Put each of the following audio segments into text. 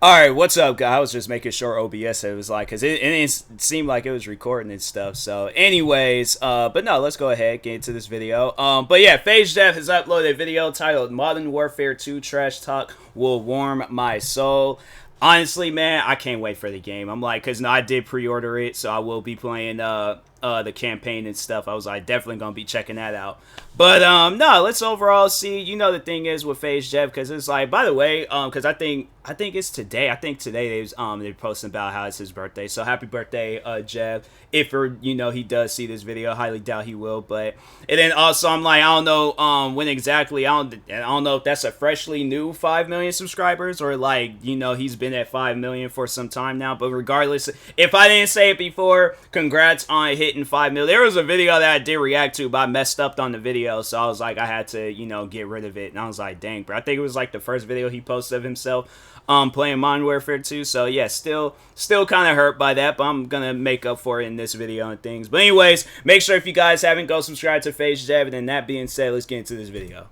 All right, what's up, guys? I was just making sure OBS it was like, cause it seemed like it was recording and stuff. So, anyways, but no, let's go ahead get into this video. But yeah, Phage Dev has uploaded a video titled "Modern Warfare 2 Trash Talk Will Warm My Soul." Honestly, man, I can't wait for the game. I'm like, cause no, I did pre-order it, so I will be playing the campaign and stuff. I was like definitely gonna be checking that out. But no, let's overall see. You know, the thing is with Phage Dev, because it's like, by the way, because I think it's today. I think today they're posting about how it's his birthday. So happy birthday, Jev. If he does see this video, highly doubt he will. But and then also I'm like, I don't know when exactly. I don't know if that's a freshly new 5 million subscribers or like he's been at 5 million for some time now. But regardless, if I didn't say it before, congrats on hitting 5 million. There was a video that I did react to, but I messed up on the video, so I was like, I had to get rid of it. And I was like, dang, bro. I think it was like the first video he posted of himself playing Modern Warfare 2. So yeah, still kind of hurt by that, but I'm gonna make up for it in this video and things. But anyways, make sure if you guys haven't, go subscribe to Phage Dev. And that being said, let's get into this video.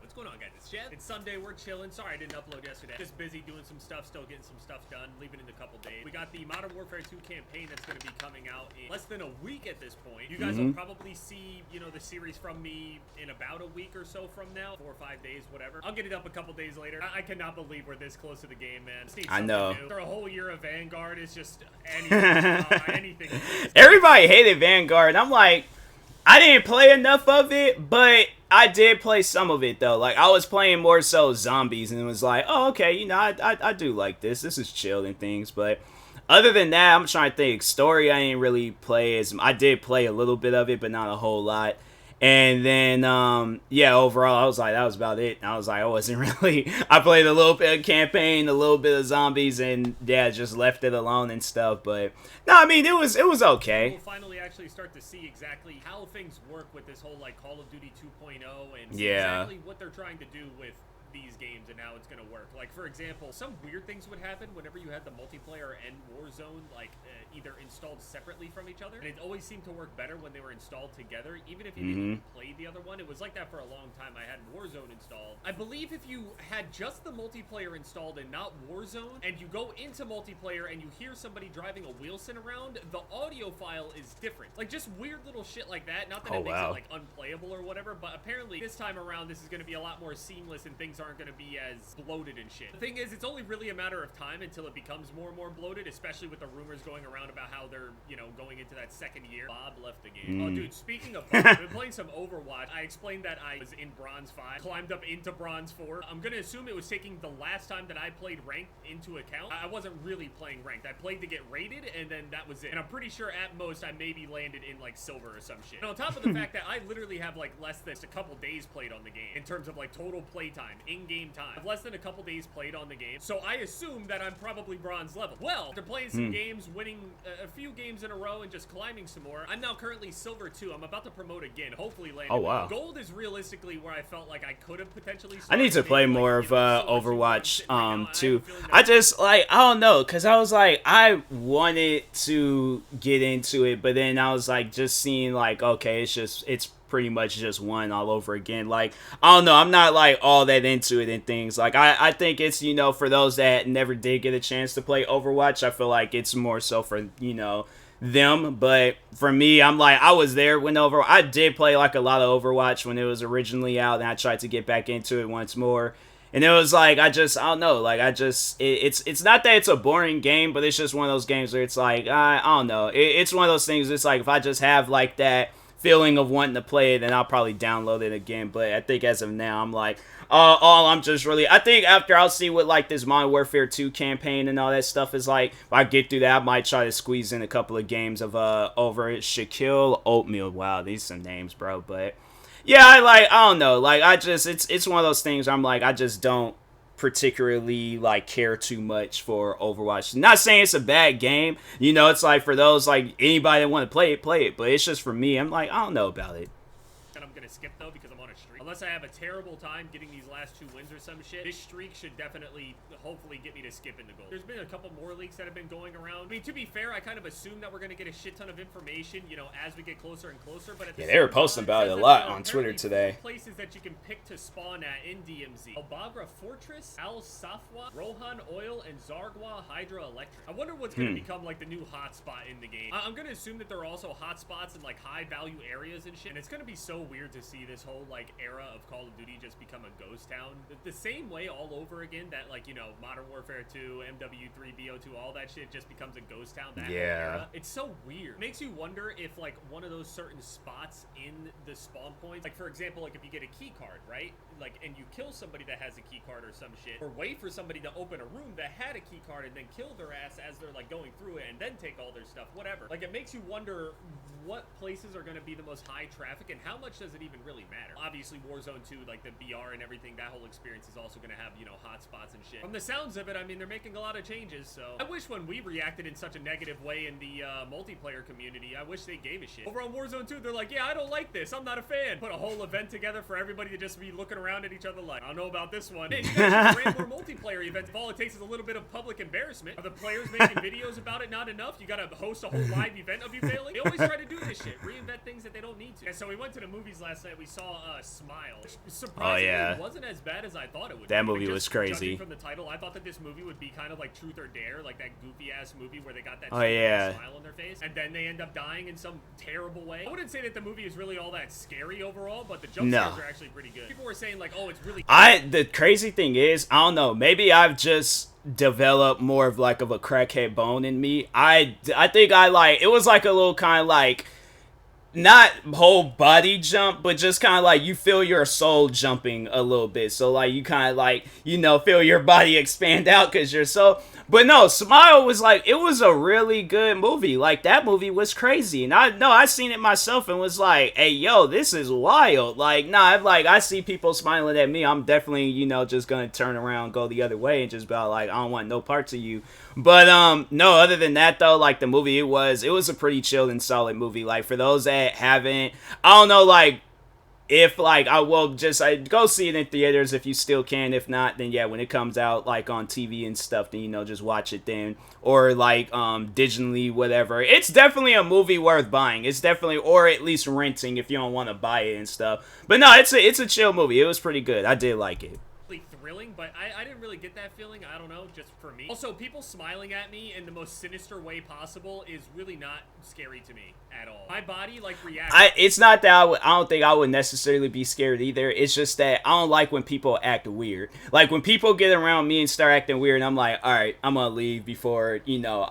What's going on, guys? It's Jeff. It's Sunday. We're chilling. Sorry I didn't upload yesterday. Just busy doing some stuff, still getting some stuff done, leaving in a couple days. We got the Modern Warfare 2 campaign that's going to be coming out in less than a week at this point. You guys will probably see, the series from me in about a week or so from now, 4 or 5 days, whatever. I'll get it up a couple days later. I cannot believe we're this close to the game, man. I know. New. For a whole year of Vanguard, it's just anything. Everybody hated Vanguard. I'm like, I didn't play enough of it, but I did play some of it though. Like I was playing more so zombies, and it was like, oh okay, I do like this. This is chill and things. But other than that, I'm trying to think. Story, I didn't really play as. I did play a little bit of it, but not a whole lot. And then, yeah, overall, I was like, that was about it. I was like, I wasn't really. I played a little bit of campaign, a little bit of zombies, and yeah, just left it alone and stuff. But no, I mean, it was okay. We'll finally actually start to see exactly how things work with this whole like Call of Duty 2.0 and see exactly what they're trying to do with these games and how it's going to work. Like, for example, some weird things would happen whenever you had the multiplayer and Warzone like either installed separately from each other, and it always seemed to work better when they were installed together, even if you didn't play the other one. It was like that for a long time. I had Warzone installed. I believe if you had just the multiplayer installed and not Warzone, and you go into multiplayer and you hear somebody driving a Wilson around, the audio file is different. Like, just weird little shit like that. Not that it makes it like unplayable or whatever, but apparently this time around this is going to be a lot more seamless and things aren't going to be as bloated and shit. The thing is, it's only really a matter of time until it becomes more and more bloated, especially with the rumors going around about how they're, going into that second year. Bob left the game. Oh, dude, speaking of Bob, I've been playing some Overwatch. I explained that I was in Bronze 5, climbed up into Bronze 4. I'm going to assume it was taking the last time that I played Ranked into account. I wasn't really playing Ranked. I played to get rated, and then that was it. And I'm pretty sure at most I maybe landed in, like, Silver or some shit. And on top of the fact that I literally have, like, less than a couple days played on the game in terms of, like, total play time, in-game time. I have less than a couple days played on the game, so I assume that I'm probably bronze level. Well, after playing some games, winning a few games in a row, and just climbing some more, I'm now currently Silver 2. I'm about to promote again, hopefully land. Oh, wow. Gold is realistically where I felt like I could have potentially I need to play more of Overwatch 2. I don't know, because I was like, I wanted to get into it, but then I was like, just seeing like, okay, it's pretty much just one all over again. Like, I don't know, I'm not like all that into it and things. Like, I think it's, for those that never did get a chance to play Overwatch, I feel like it's more so for, them. But for me, I'm like, I was there when I did play like a lot of Overwatch when it was originally out, and I tried to get back into it once more. And it was like, I don't know, like, it's not that it's a boring game, but it's just one of those games where it's like, I don't know. It's one of those things, it's like, if I just have like that feeling of wanting to play it, then I'll probably download it again. But I think as of now, I'm like, I think after I'll see what like this Modern Warfare 2 campaign and all that stuff is like. If I get through that, I might try to squeeze in a couple of games of over it. Shaquille Oatmeal. Wow, these some names, bro. But yeah, I don't know. Like, it's one of those things where I'm like, I just don't particularly like care too much for Overwatch. Not saying it's a bad game, it's like for those like anybody that want to play it, but it's just for me, I'm like, I don't know about it. And I'm gonna skip though because I'm on a streak. Unless I have a terrible time getting these last 2 wins or some shit, this streak should definitely, hopefully, get me to skip into gold. There's been a couple more leaks that have been going around. I mean, to be fair, I kind of assume that we're gonna get a shit ton of information, you know, as we get closer and closer. But at the they were posting about it a lot on Twitter today. Places that you can pick to spawn at in DMZ: Albagra Fortress, Al Safwa, Rohan Oil, and Zargwa Hydroelectric. I wonder what's gonna become like the new hotspot in the game. I'm gonna assume that there are also hotspots in like high value areas and shit. And it's gonna be so weird to see this whole like era of Call of Duty just become a ghost town. The same way all over again that like, you know, Modern Warfare 2, MW3, BO2, all that shit just becomes a ghost town. That whole era. It's so weird. It makes you wonder if like one of those certain spots in the spawn points, like for example, like if you get a key card, right? Like, and you kill somebody that has a key card or some shit, or wait for somebody to open a room that had a key card and then kill their ass as they're like going through it and then take all their stuff, whatever. Like it makes you wonder what places are going to be the most high traffic and how much does it even really matter. Obviously Warzone 2, like the BR and everything, that whole experience is also going to have, you know, hotspots and shit. From the sounds of it, I mean, they're making a lot of changes, so I wish when we reacted in such a negative way in the multiplayer community, I wish they gave a shit. Over on Warzone 2, they're like, yeah, I don't like this, I'm not a fan. Put a whole event together for everybody to just be looking around at each other like, I don't know about this one. Man, you guys should brand more multiplayer events. If all it takes is a little bit of public embarrassment. Are the players making videos about it not enough? You gotta host a whole live event of you failing? They always try to do this shit, reinvent things that they don't need to. And so we went to the movies last night. We saw Smile. Surprisingly, it wasn't as bad as I thought it would be. That movie was crazy. From the title, I thought that this movie would be kind of like Truth or Dare, like that goofy ass movie where they got that smile on their face, and then they end up dying in some terrible way. I wouldn't say that the movie is really all that scary overall, but the jump scares are actually pretty good. People were saying like, oh, it's really. The crazy thing is, I don't know, maybe I've just developed more of like of a crackhead bone in me. I think I like, it was like a little kind of like, not whole body jump, but just kind of like you feel your soul jumping a little bit. So like you kind of like, you know, feel your body expand out because you're so. But no, Smile was like, it was a really good movie. Like that movie was crazy, and I seen it myself and was like, hey yo, this is wild. Like I see people smiling at me, I'm definitely, you know, just gonna turn around, go the other way, and just be like, I don't want no parts of you. But no, other than that though, like the movie, it was a pretty chill and solid movie. Like for those that haven't, I don't know, like if like I will just go see it in theaters if you still can. If not, then yeah, when it comes out like on TV and stuff, then you know just watch it then, or like digitally, whatever. It's definitely a movie worth buying. It's definitely, or at least renting if you don't want to buy it and stuff. But no, it's a chill movie. It was pretty good. I did like it. Thrilling, but I didn't really get that feeling. I don't know, just for me. Also, people smiling at me in the most sinister way possible is really not scary to me at all. My body like reacts. It's not that I don't think I would necessarily be scared either. It's just that I don't like when people act weird. Like when people get around me and start acting weird, I'm like, all right, I'm gonna leave before, you know,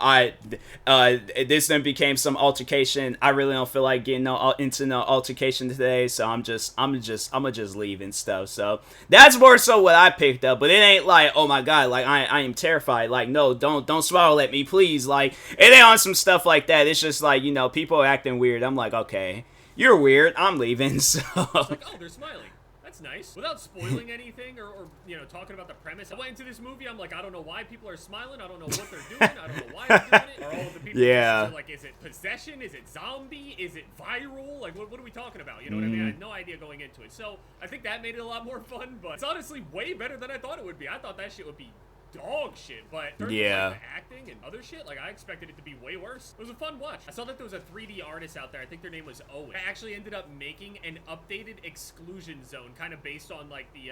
this then became some altercation. I really don't feel like getting into no altercation today, so I'm gonna just leave and stuff. So that's more so what I picked up. But it ain't like, oh my god, like I am terrified. Like no, don't smile at me, please. Like it ain't on some stuff like that. It's just like, you know, people acting weird. I'm like, okay, you're weird, I'm leaving. So it's like, oh, they're smiling. That's nice. Without spoiling anything or you know, talking about the premise. I went into this movie, I'm like, I don't know why people are smiling. I don't know what they're doing. I don't know why they're doing it. Are all of the people just, like, is it possession? Is it zombie? Is it viral? Like, what are we talking about? You know what I mean? I had no idea going into it. So I think that made it a lot more fun, but it's honestly way better than I thought it would be. I thought that shit would be dog shit, but in terms of, like, the acting and other shit, like I expected it to be way worse. It was a fun watch. I saw that there was a 3D artist out there. I think their name was Owen. I actually ended up making an updated exclusion zone, kind of based on like the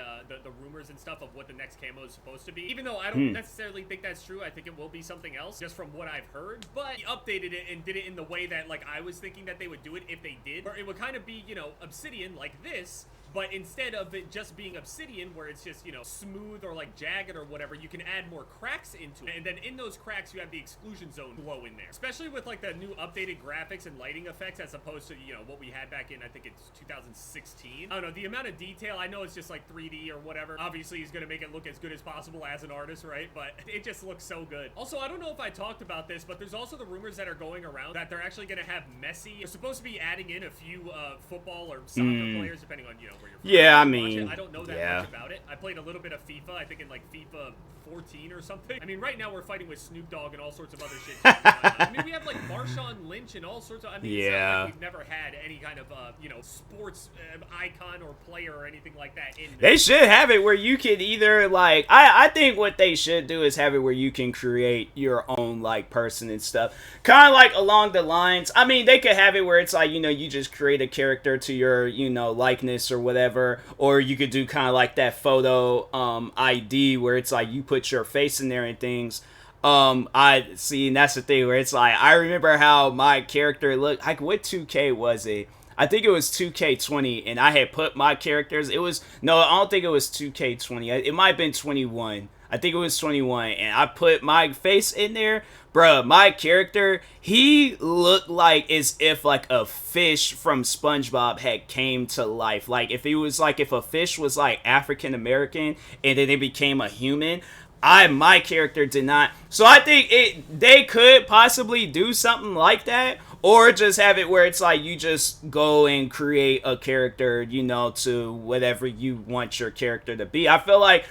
rumors and stuff of what the next camo is supposed to be. Even though I don't necessarily think that's true, I think it will be something else, just from what I've heard. But he updated it and did it in the way that like I was thinking that they would do it if they did, or it would kind of be, you know, obsidian like this. But instead of it just being obsidian, where it's just, you know, smooth or like jagged or whatever, you can add more cracks into it. And then in those cracks, you have the exclusion zone glow in there. Especially with like the new updated graphics and lighting effects as opposed to, you know, what we had back in, I think it's 2016. I don't know, the amount of detail, I know it's just like 3D or whatever. Obviously, he's going to make it look as good as possible as an artist, right? But it just looks so good. Also, I don't know if I talked about this, but there's also the rumors that are going around that they're actually going to have Messi. They're supposed to be adding in a few football or soccer players, depending on, you know, where you're from. Yeah, I mean, I don't know that much about it. I played a little bit of FIFA, I think in like FIFA 14 or something. I mean, right now we're fighting with Snoop Dogg and all sorts of other shit. I mean, we have like Marshawn Lynch and all sorts of. I mean, it's not like we've never had any kind of you know, sports icon or player or anything like that. They should have it where you can either like I think what they should do is have it where you can create your own like person and stuff, kind of like along the lines. I mean, they could have it where it's like, you know, you just create a character to your, you know, likeness or whatever, or you could do kind of like that photo ID where it's like you put your face in there and things. I see, and that's the thing where it's like I remember how my character looked. Like, what 2K was it? I think it was 2K20, and I had put my characters. It was no, I don't think it was 2K20. It might have been 21. I think it was 21, and I put my face in there. Bruh, my character, he looked like as if like a fish from SpongeBob had came to life. Like if if a fish was like African American and then it became a human. My character did not. So I think they could possibly do something like that, or just have it where it's like you just go and create a character, you know, to whatever you want your character to be. I feel like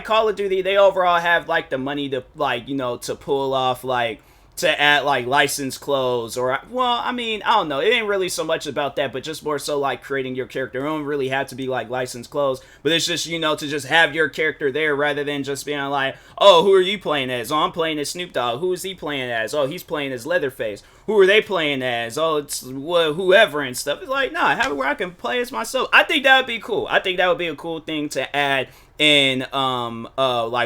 Call of Duty, they overall have like the money to like, you know, to pull off like to add like licensed clothes, or well, I mean, I don't know, it ain't really so much about that, but just more so like creating your character. It don't really have to be like licensed clothes, but it's just, you know, to just have your character there rather than just being like, oh, who are you playing as? Oh, I'm playing as Snoop Dogg. Who is he playing as? Oh, he's playing as Leatherface. Who are they playing as? Oh, it's whoever and stuff. It's like, nah, have it where I can play as myself. I think that would be cool. I think that would be a cool thing to add in like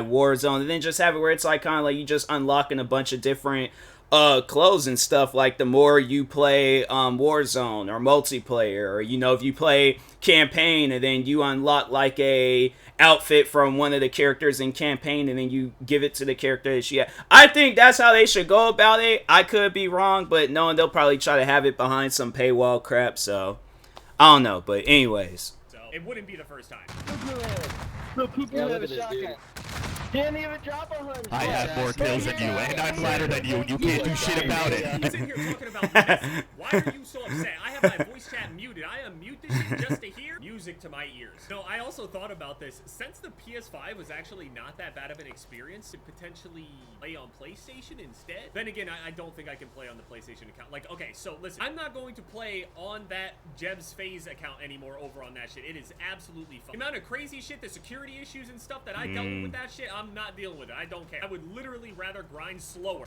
Warzone, and then just have it where it's like kind of like you just unlocking a bunch of different clothes and stuff. Like the more you play Warzone or multiplayer, or, you know, if you play campaign and then you unlock like a outfit from one of the characters in campaign and then you give it to the character that she had. I think that's how they should go about it. I could be wrong, but knowing they'll probably try to have it behind some paywall crap, so I don't know. But anyways, so it wouldn't be the first time. Yeah, look at this dude. Can't even drop 100. I have more kills than you, and I'm louder than you. You can't do shit about it. He's in here talking about Messi. Why are you so upset? I have my voice chat muted. I unmute this shit just to hear music to my ears. No, I also thought about this. Since the PS5 was actually not that bad of an experience to potentially play on PlayStation instead. Then again, I don't think I can play on the PlayStation account. Like, okay, so listen, I'm not going to play on that Jeb's Phase account anymore over on that shit. It is absolutely fun. The amount of crazy shit, the security issues and stuff that I dealt with that shit, I'm not dealing with it. I don't care. I would literally rather grind slower.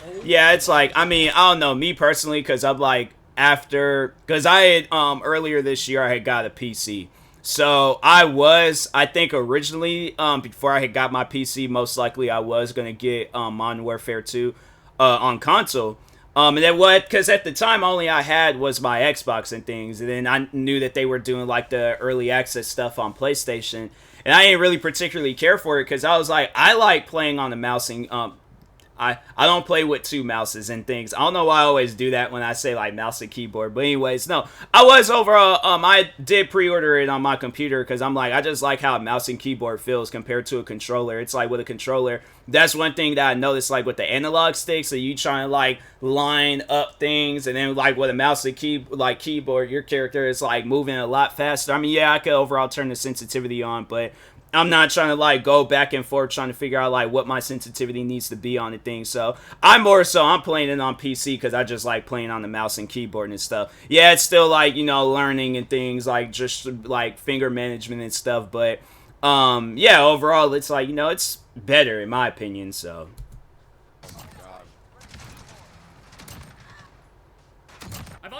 Oh. Yeah, it's like, I mean, I don't know, me personally, because I'm like, because I had, earlier this year, I had got a PC. So I think originally, before I had got my PC, most likely I was going to get Modern Warfare 2 on console. And then because at the time, only I had was my Xbox and things. And then I knew that they were doing like the early access stuff on PlayStation. And I didn't really particularly care for it because I was like, I like playing on the mouse and I don't play with two mouses and things. I don't know why I always do that when I say like mouse and keyboard. But anyways, no, I was overall, I did pre-order it on my computer because I'm like, I just like how a mouse and keyboard feels compared to a controller. It's like with a controller, that's one thing that I noticed, like with the analog sticks, so you trying to like line up things, and then like with a mouse and keyboard, your character is like moving a lot faster. I mean, yeah, I could overall turn the sensitivity on, but I'm not trying to like go back and forth trying to figure out like what my sensitivity needs to be on the thing. So I'm playing it on PC because I just like playing on the mouse and keyboard and stuff. Yeah, it's still like, you know, learning and things like just like finger management and stuff. But yeah, overall it's like, you know, it's better in my opinion. So.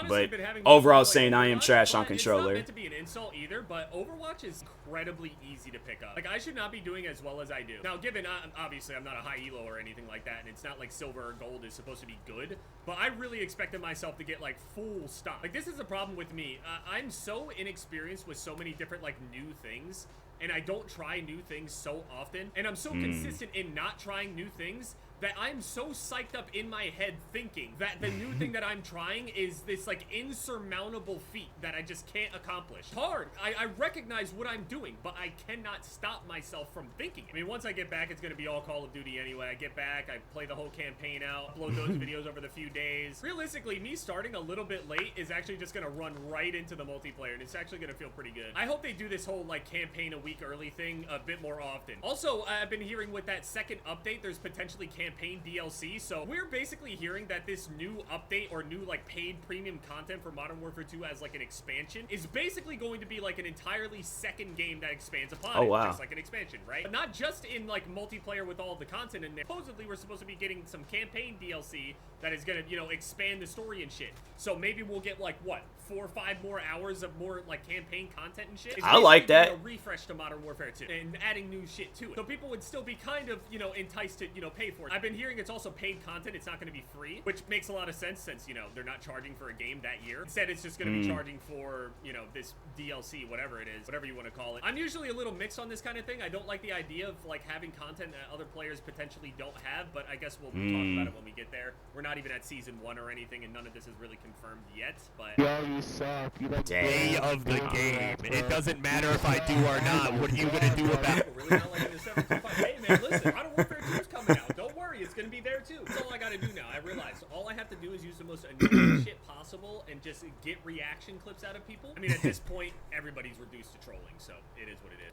But overall, saying I am trash on controller. It's not meant to be an insult either, but Overwatch is incredibly easy to pick up. Like, I should not be doing as well as I do. Now, given, obviously, I'm not a high elo or anything like that, and it's not like silver or gold is supposed to be good, but I really expected myself to get, like, full stock. Like, this is the problem with me. I'm so inexperienced with so many different, like, new things, and I don't try new things so often, and I'm so consistent in not trying new things that I'm so psyched up in my head thinking that the new thing that I'm trying is this like insurmountable feat that I just can't accomplish. Hard. I recognize what I'm doing, but I cannot stop myself from thinking. I mean, once I get back, it's going to be all Call of Duty anyway. I get back, I play the whole campaign out, upload those videos over the few days. Realistically, me starting a little bit late is actually just going to run right into the multiplayer, and it's actually going to feel pretty good. I hope they do this whole, like, campaign a week early thing a bit more often. Also, I've been hearing with that second update, there's potentially campaign DLC, so we're basically hearing that this new update or new, like, paid premium content for Modern Warfare 2 as, like, an expansion is basically going to be, like, an entirely second game that expands upon it, just like an expansion, right? But not just in, like, multiplayer with all the content in there. Supposedly, we're supposed to be getting some campaign DLC that is gonna, you know, expand the story and shit. So maybe we'll get, like, what, 4 or 5 more hours of more, like, campaign content and shit? I like that. A refresh to Modern Warfare 2 and adding new shit to it. So people would still be kind of, you know, enticed to, you know, pay for it. I've been hearing it's also paid content. It's not going to be free, which makes a lot of sense since, you know, they're not charging for a game that year. Instead, it's just going to be charging for, you know, this DLC, whatever it is, whatever you want to call it. I'm usually a little mixed on this kind of thing. I don't like the idea of, like, having content that other players potentially don't have, but I guess we'll talk about it when we get there. We're not even at Season 1 or anything, and none of this is really confirmed yet, but... Yo, you suck. You like Day of the game. It doesn't matter if I do or not. What are you gonna do about it? Really not liking the 725. Hey, man, listen, Modern Warfare 2 is coming out. Don't worry, it's gonna be there, too. That's all I gotta do now. I realize all I have to do is use the most annoying shit possible and just get reaction clips out of people. I mean, at this point, everybody's reduced to trolling, so it is what it is.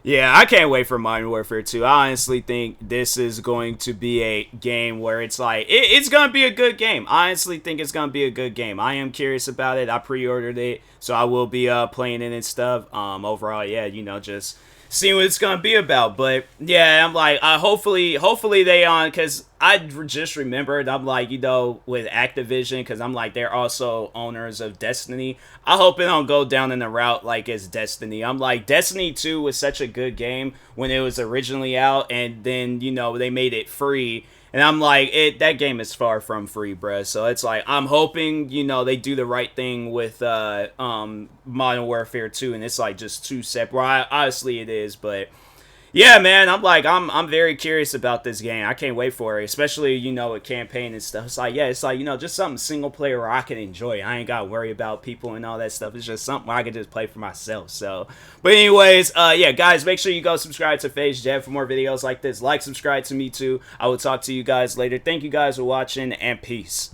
Yeah, I can't wait for Modern Warfare 2. I honestly think this is going to be a game where it's like, it's going to be a good game. I honestly think it's going to be a good game. I am curious about it. I pre-ordered it, so I will be playing it and stuff. Overall, yeah, you know, just seeing what it's going to be about. But, yeah, I'm like, hopefully they because I just remembered, I'm like, you know, with Activision, because I'm like, they're also owners of Destiny. I hope it don't go down in the route like it's Destiny. I'm like, Destiny 2 was such a good game when it was originally out, and then, you know, they made it free. And I'm like, that game is far from free, bruh. So it's like, I'm hoping, you know, they do the right thing with Modern Warfare 2, and it's like just two separate. Well, honestly, it is, but yeah, man, I'm very curious about this game. I can't wait for it, especially, you know, with campaign and stuff. It's like, yeah, it's like, you know, just something single player where I can enjoy. I ain't got to worry about people and all that stuff. It's just something where I can just play for myself. So, but anyways, yeah, guys, make sure you go subscribe to Phase Jeff for more videos like this. Like, subscribe to me too. I will talk to you guys later. Thank you guys for watching, and peace.